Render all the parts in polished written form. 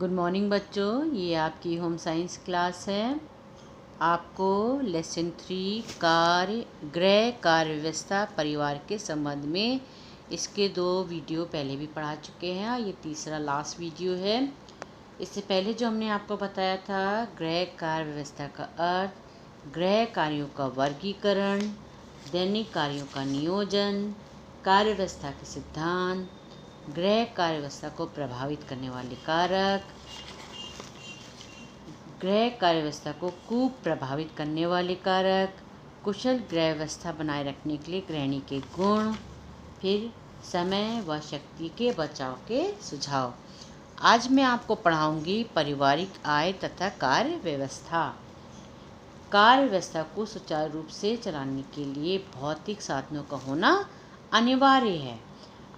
Good morning बच्चों, ये आपकी होम साइंस क्लास है। आपको लेसन 3 गृह कार्य व्यवस्था परिवार के संबंध में इसके 2 वीडियो पहले भी पढ़ा चुके हैं। ये तीसरा लास्ट वीडियो है। इससे पहले जो हमने आपको बताया था, गृह कार्य व्यवस्था का अर्थ, गृह कार्यों का वर्गीकरण, दैनिक कार्यों का नियोजन, कार्य व्यवस्था के सिद्धांत, गृह कार्य व्यवस्था को प्रभावित करने वाले कारक, गृह कार्य व्यवस्था को कुप्रभावित करने वाले कारक, कुशल गृह व्यवस्था बनाए रखने के लिए गृहिणी के गुण, फिर समय व शक्ति के बचाव के सुझाव। आज मैं आपको पढ़ाऊंगी पारिवारिक आय तथा कार्य व्यवस्था। कार्य व्यवस्था को सुचारू रूप से चलाने के लिए भौतिक साधनों का होना अनिवार्य है।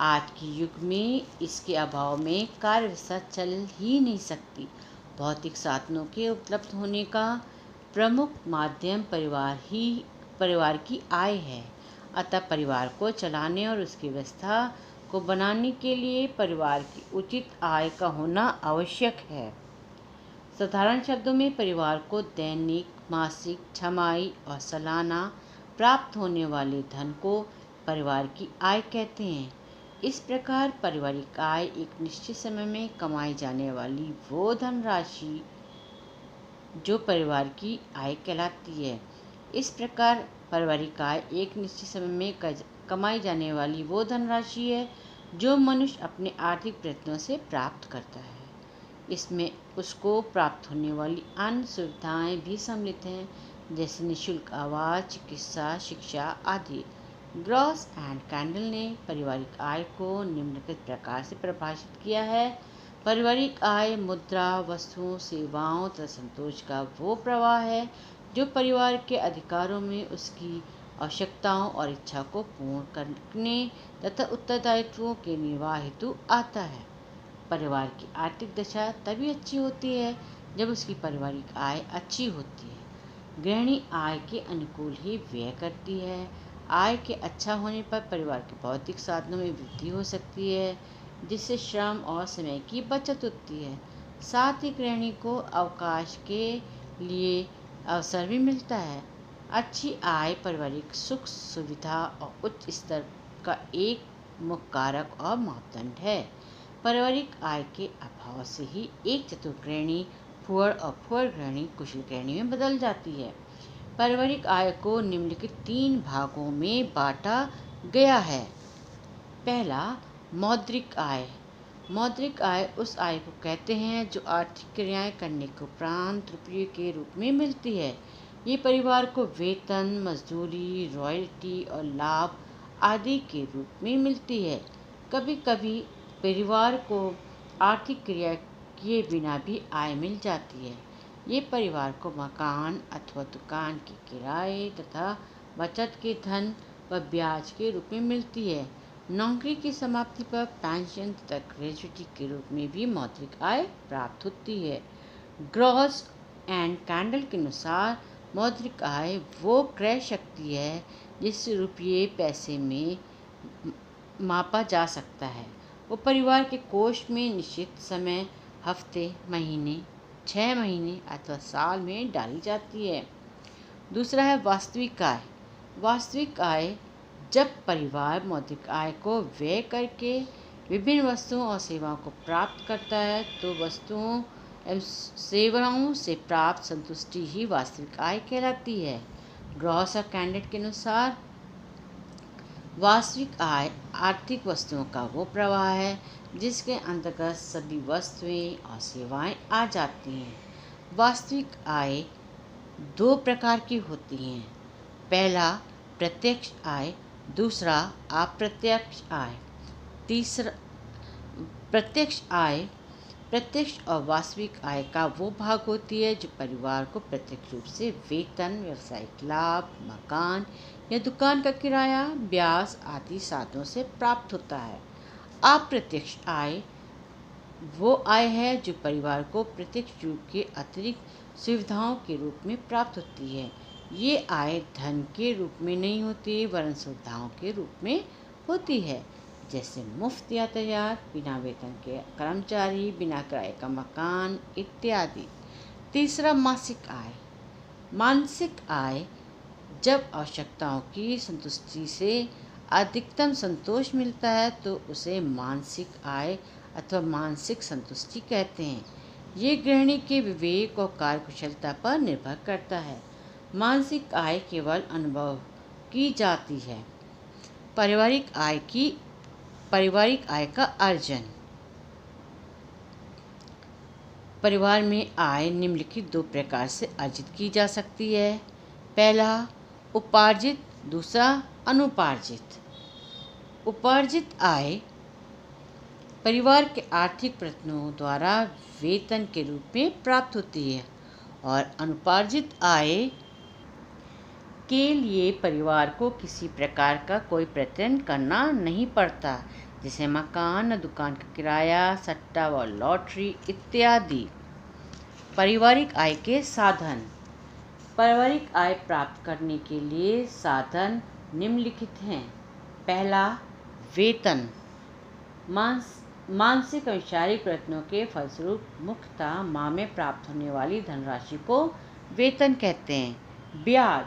आज के युग में इसके अभाव में कार्य व्यवस्था चल ही नहीं सकती। भौतिक साधनों के उपलब्ध होने का प्रमुख माध्यम परिवार की आय है। अतः परिवार को चलाने और उसकी व्यवस्था को बनाने के लिए परिवार की उचित आय का होना आवश्यक है। साधारण शब्दों में परिवार को दैनिक, मासिक, छमाही और सालाना प्राप्त होने वाले धन को परिवार की आय कहते हैं। इस प्रकार पारिवारिक आय एक निश्चित समय में कमाई जाने वाली वो धनराशि जो परिवार की आय कहलाती है। इस प्रकार पारिवारिक आय एक निश्चित समय में कमाई जाने वाली वो धनराशि है जो मनुष्य अपने आर्थिक प्रयत्नों से प्राप्त करता है। इसमें उसको प्राप्त होने वाली अन्य सुविधाएं भी सम्मिलित हैं, जैसे निःशुल्क आवास, चिकित्सा, शिक्षा आदि। ग्रॉस एंड कैंडल ने पारिवारिक आय को निम्नलिखित प्रकार से परिभाषित किया है। पारिवारिक आय मुद्रा, वस्तुओं, सेवाओं तथा संतोष का वो प्रवाह है जो परिवार के अधिकारों में उसकी आवश्यकताओं और इच्छा को पूर्ण करने तथा उत्तरदायित्वों के निर्वाह हेतु आता है। परिवार की आर्थिक दशा तभी अच्छी होती है जब उसकी पारिवारिक आय अच्छी होती है। गृहिणी आय के अनुकूल ही व्यय करती है। आय के अच्छा होने पर परिवार के भौतिक साधनों में वृद्धि हो सकती है, जिससे श्रम और समय की बचत होती है। साथ ही गृहिणी को अवकाश के लिए अवसर भी मिलता है। अच्छी आय पारिवारिक सुख सुविधा और उच्च स्तर का एक मुख्य कारक और मापदंड है। पारिवारिक आय के अभाव से ही एक चतुर गृहिणी फुअर और फुअर गृहिणी कुशल गृहिणी में बदल जाती है। पारिवारिक आय को निम्नलिखित 3 भागों में बांटा गया है। पहला, मौद्रिक आय। मौद्रिक आय उस आय को कहते हैं जो आर्थिक क्रियाएं करने के उपरांत रुपये के रूप में मिलती है। ये परिवार को वेतन, मजदूरी, रॉयल्टी और लाभ आदि के रूप में मिलती है। कभी कभी परिवार को आर्थिक क्रिया किए बिना भी आय मिल जाती है। ये परिवार को मकान अथवा दुकान के किराए तथा बचत के धन व ब्याज के रूप में मिलती है। नौकरी की समाप्ति पर पेंशन तथा ग्रेजुटी के रूप में भी मौद्रिक आय प्राप्त होती है। ग्रॉस एंड कैंडल के अनुसार मौद्रिक आय वो क्रय शक्ति है जिससे रुपये पैसे में मापा जा सकता है। वो परिवार के कोष में निश्चित समय, हफ्ते, महीने, 6 महीने अथवा साल में डाली जाती है। दूसरा है वास्तविक आय। वास्तविक आय जब परिवार मौद्रिक आय को व्यय करके विभिन्न वस्तुओं और सेवाओं को प्राप्त करता है तो वस्तुओं एवं सेवाओं से प्राप्त संतुष्टि ही वास्तविक आय कहलाती है। ग्रॉस और कैंडल के अनुसार वास्तविक आय आर्थिक वस्तुओं का वो प्रवाह है जिसके अंतर्गत सभी वस्तुएं और सेवाएं आ जाती हैं। वास्तविक आय 2 प्रकार की होती हैं। पहला, प्रत्यक्ष आय, दूसरा अप्रत्यक्ष आय। तीसरा, प्रत्यक्ष और वास्तविक आय का वो भाग होती है जो परिवार को प्रत्यक्ष रूप से वेतन, व्यावसायिक लाभ, मकान या दुकान का किराया, ब्याज आदि साधनों से प्राप्त होता है। अप्रत्यक्ष आय वो आय है जो परिवार को प्रत्यक्ष रूप के अतिरिक्त सुविधाओं के रूप में प्राप्त होती है। ये आय धन के रूप में नहीं होती वरन सुविधाओं के रूप में होती है, जैसे मुफ्त यातायात, बिना वेतन के कर्मचारी, बिना किराए का मकान इत्यादि। तीसरा, मासिक आय। मानसिक आय जब आवश्यकताओं की संतुष्टि से अधिकतम संतोष मिलता है तो उसे मानसिक आय अथवा मानसिक संतुष्टि कहते हैं। ये गृहिणी के विवेक और कार्यकुशलता पर निर्भर करता है। मानसिक आय केवल अनुभव की जाती है। पारिवारिक आय का अर्जन। परिवार में आय निम्नलिखित दो प्रकार से अर्जित की जा सकती है। पहला, उपार्जित, दूसरा अनुपार्जित। उपार्जित आय परिवार के आर्थिक प्रयत्नों द्वारा वेतन के रूप में प्राप्त होती है और अनुपार्जित आय के लिए परिवार को किसी प्रकार का कोई प्रयत्न करना नहीं पड़ता, जैसे मकान, दुकान का किराया, सट्टा व लॉटरी इत्यादि। पारिवारिक आय के साधन। पारिवारिक आय प्राप्त करने के लिए साधन निम्नलिखित हैं। पहला, वेतन। मानसिक और शारीरिक प्रयत्नों के फलस्वरूप मुख्यतः माह में प्राप्त होने वाली धनराशि को वेतन कहते हैं। ब्याज।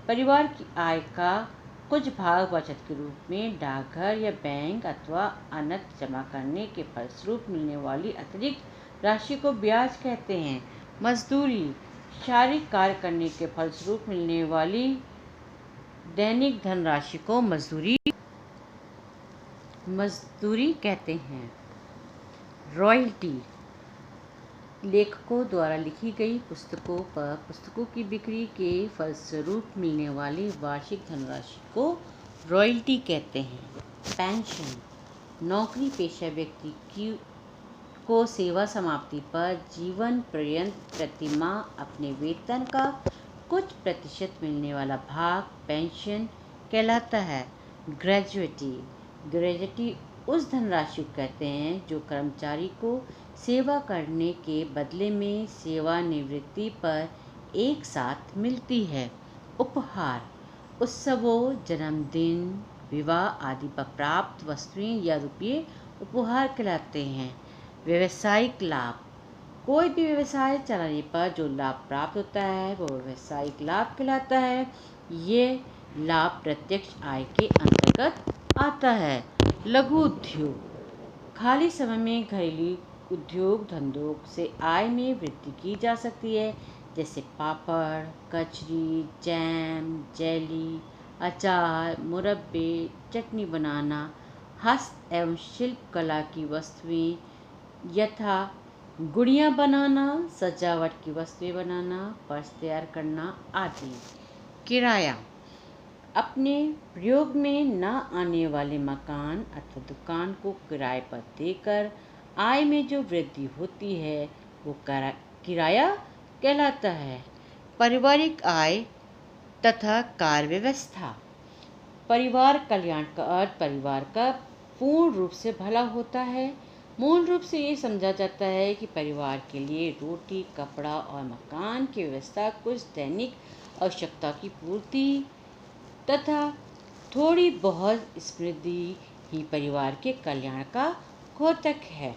परिवार की आय का कुछ भाग बचत के रूप में डाकघर या बैंक अथवा अन्यत्र जमा करने के फलस्वरूप मिलने वाली अतिरिक्त राशि को ब्याज कहते हैं। मजदूरी। शारीरिक कार्य करने के फलस्वरूप मिलने वाली दैनिक धनराशि को मजदूरी कहते हैं। रॉयल्टी। लेखकों द्वारा लिखी गई पुस्तकों पर पुस्तकों की बिक्री के फलस्वरूप मिलने वाली वार्षिक धनराशि को रॉयल्टी कहते हैं। पेंशन। नौकरी पेशा व्यक्ति को सेवा समाप्ति पर जीवन पर्यंत प्रतिमाह अपने वेतन का कुछ प्रतिशत मिलने वाला भाग पेंशन कहलाता है। ग्रेच्युटी उस धनराशि को कहते हैं जो कर्मचारी को सेवा करने के बदले में सेवानिवृत्ति पर एक साथ मिलती है। उपहार। उत्सवों, जन्मदिन, विवाह आदि पर प्राप्त वस्तुएं या रुपये उपहार कहलाते हैं। व्यावसायिक लाभ। कोई भी व्यवसाय चलाने पर जो लाभ प्राप्त होता है वो व्यावसायिक लाभ कहलाता है। ये लाभ प्रत्यक्ष आय के अंतर्गत आता है। लघु उद्योग। खाली समय में घरेलू उद्योग धंधों से आय में वृद्धि की जा सकती है, जैसे पापड़, कचरी, जैम, जेली, अचार, मुरब्बे, चटनी बनाना, हस्त एवं शिल्प कला की वस्तुएं यथा गुड़ियाँ बनाना, सजावट की वस्तुएं बनाना, पर्स तैयार करना आदि। किराया। अपने प्रयोग में न आने वाले मकान अथवा दुकान को किराए पर देकर आय में जो वृद्धि होती है वो किराया कहलाता है। पारिवारिक आय तथा कार्य व्यवस्था। परिवार कल्याण का अर्थ परिवार का पूर्ण रूप से भला होता है। मूल रूप से ये समझा जाता है कि परिवार के लिए रोटी, कपड़ा और मकान की व्यवस्था, कुछ दैनिक आवश्यकता की पूर्ति तथा थोड़ी बहुत समृद्धि ही परिवार के कल्याण का द्योतक है।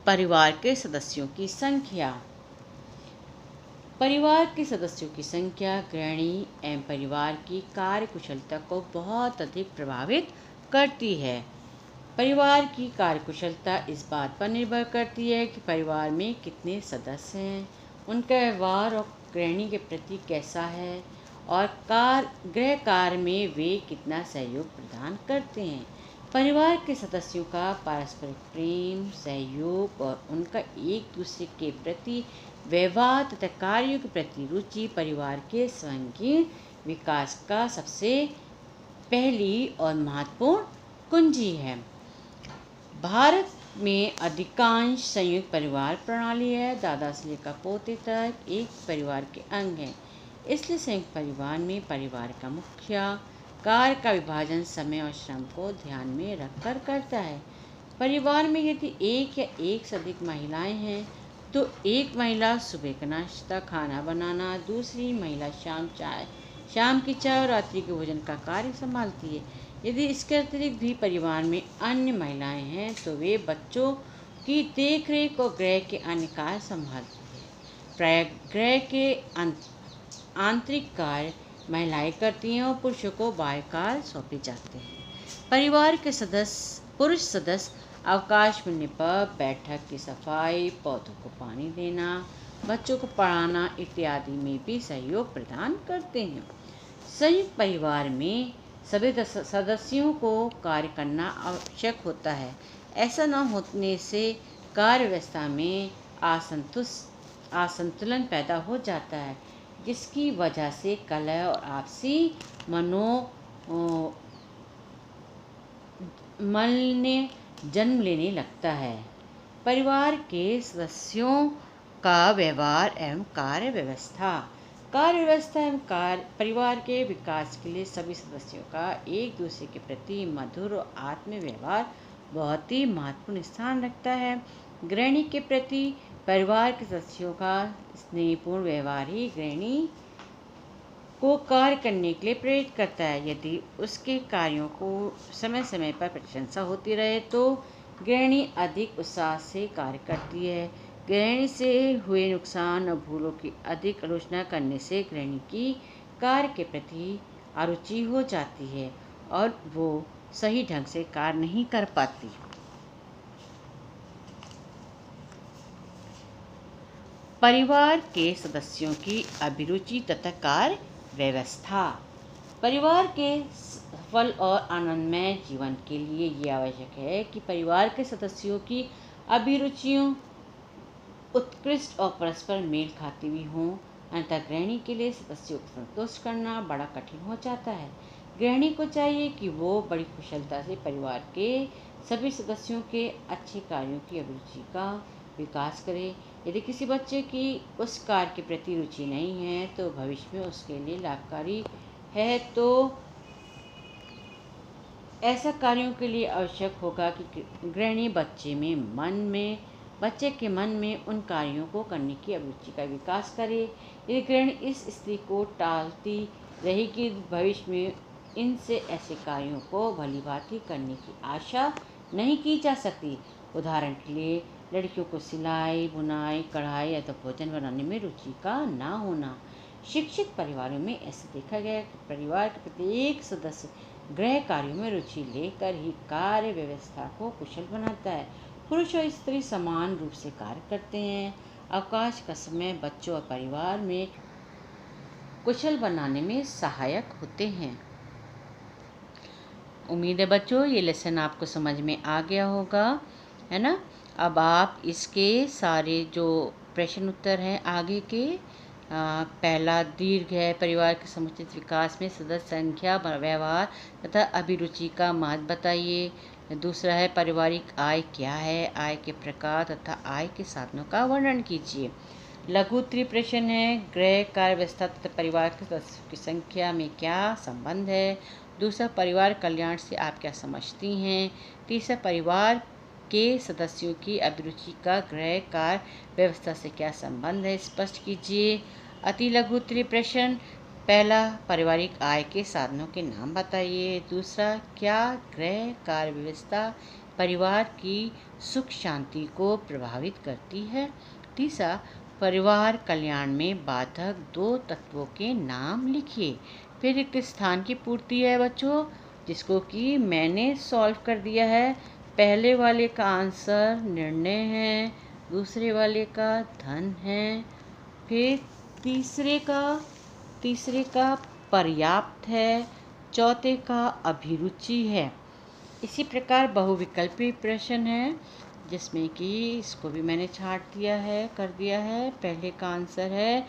परिवार के सदस्यों की संख्या। परिवार के सदस्यों की संख्या गृहिणी एवं परिवार की कार्यकुशलता को बहुत अधिक प्रभावित करती है। परिवार की कार्यकुशलता इस बात पर निर्भर करती है कि परिवार में कितने सदस्य हैं, उनका व्यवहार और गृहिणी के प्रति कैसा है और गृह कार्य में वे कितना सहयोग प्रदान करते हैं। परिवार के सदस्यों का पारस्परिक प्रेम, सहयोग और उनका एक दूसरे के प्रति व्यवहार तथा कार्यों के प्रति रुचि परिवार के संगीन विकास का सबसे पहली और महत्वपूर्ण कुंजी है। भारत में अधिकांश संयुक्त परिवार प्रणाली है। दादा से लेकर पोते तक एक परिवार के अंग हैं। इसलिए संयुक्त परिवार में परिवार का मुखिया कार्य का विभाजन समय और श्रम को ध्यान में रखकर करता है। परिवार में यदि एक या एक से अधिक महिलाएं हैं तो एक महिला सुबह का नाश्ता खाना बनाना, दूसरी महिला शाम की चाय और रात्रि के भोजन का कार्य संभालती है। यदि इसके अतिरिक्त भी परिवार में अन्य महिलाएं हैं तो वे बच्चों की देखरेख और गृह के अन्य कार्य संभालती है। प्रायः गृह के आंतरिक कार्य महिलाएं करती हैं और पुरुषों को बाह्य कार्य सौंपे जाते हैं। परिवार के पुरुष सदस्य अवकाश मिलने पर बैठक की सफाई, पौधों को पानी देना, बच्चों को पढ़ाना इत्यादि में भी सहयोग प्रदान करते हैं। संयुक्त परिवार में सभी सदस्यों को कार्य करना आवश्यक होता है। ऐसा न होने से कार्य व्यवस्था में असंतुलन पैदा हो जाता है, जिसकी वजह से कलह और आपसी मनोमालिन्य जन्म लेने लगता है। परिवार के सदस्यों का व्यवहार एवं कार्य व्यवस्था एवं परिवार के विकास के लिए सभी सदस्यों का एक दूसरे के प्रति मधुर और आत्मीय व्यवहार बहुत ही महत्वपूर्ण स्थान रखता है। गृहिणी के प्रति परिवार के सदस्यों का स्नेहपूर्ण व्यवहार ही गृहिणी को कार्य करने के लिए प्रेरित करता है। यदि उसके कार्यों को समय समय पर प्रशंसा होती रहे तो गृहिणी अधिक उत्साह से कार्य करती है। गृहिणी से हुए नुकसान और भूलों की अधिक आलोचना करने से गृहिणी की कार्य के प्रति अरुचि हो जाती है और वो सही ढंग से कार्य नहीं कर पाती। परिवार के सदस्यों की अभिरुचि तथा कार्य व्यवस्था। परिवार के सफल और आनंदमय जीवन के लिए ये आवश्यक है कि परिवार के सदस्यों की अभिरुचियों उत्कृष्ट और परस्पर मेल खाती हुई हों, अन्यथा गृहिणी के लिए सदस्यों को संतुष्ट करना बड़ा कठिन हो जाता है। गृहिणी को चाहिए कि वो बड़ी कुशलता से परिवार के सभी सदस्यों के अच्छे कार्यों की अभिरुचि का विकास करे। यदि किसी बच्चे की उस कार्य के प्रति रुचि नहीं है तो भविष्य में उसके लिए लाभकारी है, तो ऐसा कार्यों के लिए आवश्यक होगा कि गृहिणी बच्चे के मन में उन कार्यों को करने की अभिरुचि का विकास करे। यदि गृहिणी इस स्थिति को टालती रहेगी, भविष्य में इनसे ऐसे कार्यों को भलीभांति करने की आशा नहीं की जा सकती। उदाहरण के लिए लड़कियों को सिलाई, बुनाई, कढ़ाई या तो भोजन बनाने में रुचि का ना होना। शिक्षित परिवारों में ऐसे देखा गया कि परिवार के प्रत्येक सदस्य गृह कार्यों में रुचि लेकर ही कार्य व्यवस्था को कुशल बनाता है। पुरुष और स्त्री समान रूप से कार्य करते हैं। अवकाश का समय बच्चों और परिवार में कुशल बनाने में सहायक होते हैं। उम्मीद है बच्चों ये लेसन आपको समझ में आ गया होगा, है ना। अब आप इसके सारे जो प्रश्न उत्तर हैं आगे के, पहला दीर्घ है, परिवार के समुचित विकास में सदस्य संख्या, व्यवहार तथा अभिरुचि का महत्व बताइए। दूसरा है पारिवारिक आय क्या है, आय के प्रकार तथा आय के साधनों का वर्णन कीजिए। लघु उत्तरीय प्रश्न है, गृह कार्य व्यवस्था तथा परिवार के सदस्यों की संख्या में क्या संबंध है। दूसरा, परिवार कल्याण से आप क्या समझती हैं। तीसरा, परिवार के सदस्यों की अभिरुचि का गृह कार्य व्यवस्था से क्या संबंध है, स्पष्ट कीजिए। अति लघु उत्तरीय प्रश्न, पहला, पारिवारिक आय के साधनों के नाम बताइए। दूसरा, क्या गृह कार्य व्यवस्था परिवार की सुख शांति को प्रभावित करती है। तीसरा, परिवार कल्याण में बाधक 2 तत्वों के नाम लिखिए। फिर एक स्थान की पूर्ति है बच्चों, जिसको कि मैंने सॉल्व कर दिया है। पहले वाले का आंसर निर्णय है, दूसरे वाले का धन है, फिर तीसरे का पर्याप्त है, चौथे का अभिरुचि है। इसी प्रकार बहुविकल्पी प्रश्न है, जिसमें कि इसको भी मैंने कर दिया है। पहले का आंसर है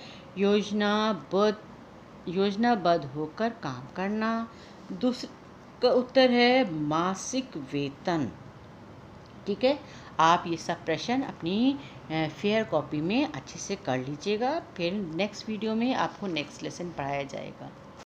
योजनाबद्ध होकर काम करना। दूसरे का उत्तर है मासिक वेतन। ठीक है, आप ये सब प्रश्न अपनी फेयर कॉपी में अच्छे से कर लीजिएगा। फिर नेक्स्ट वीडियो में आपको नेक्स्ट लेसन पढ़ाया जाएगा।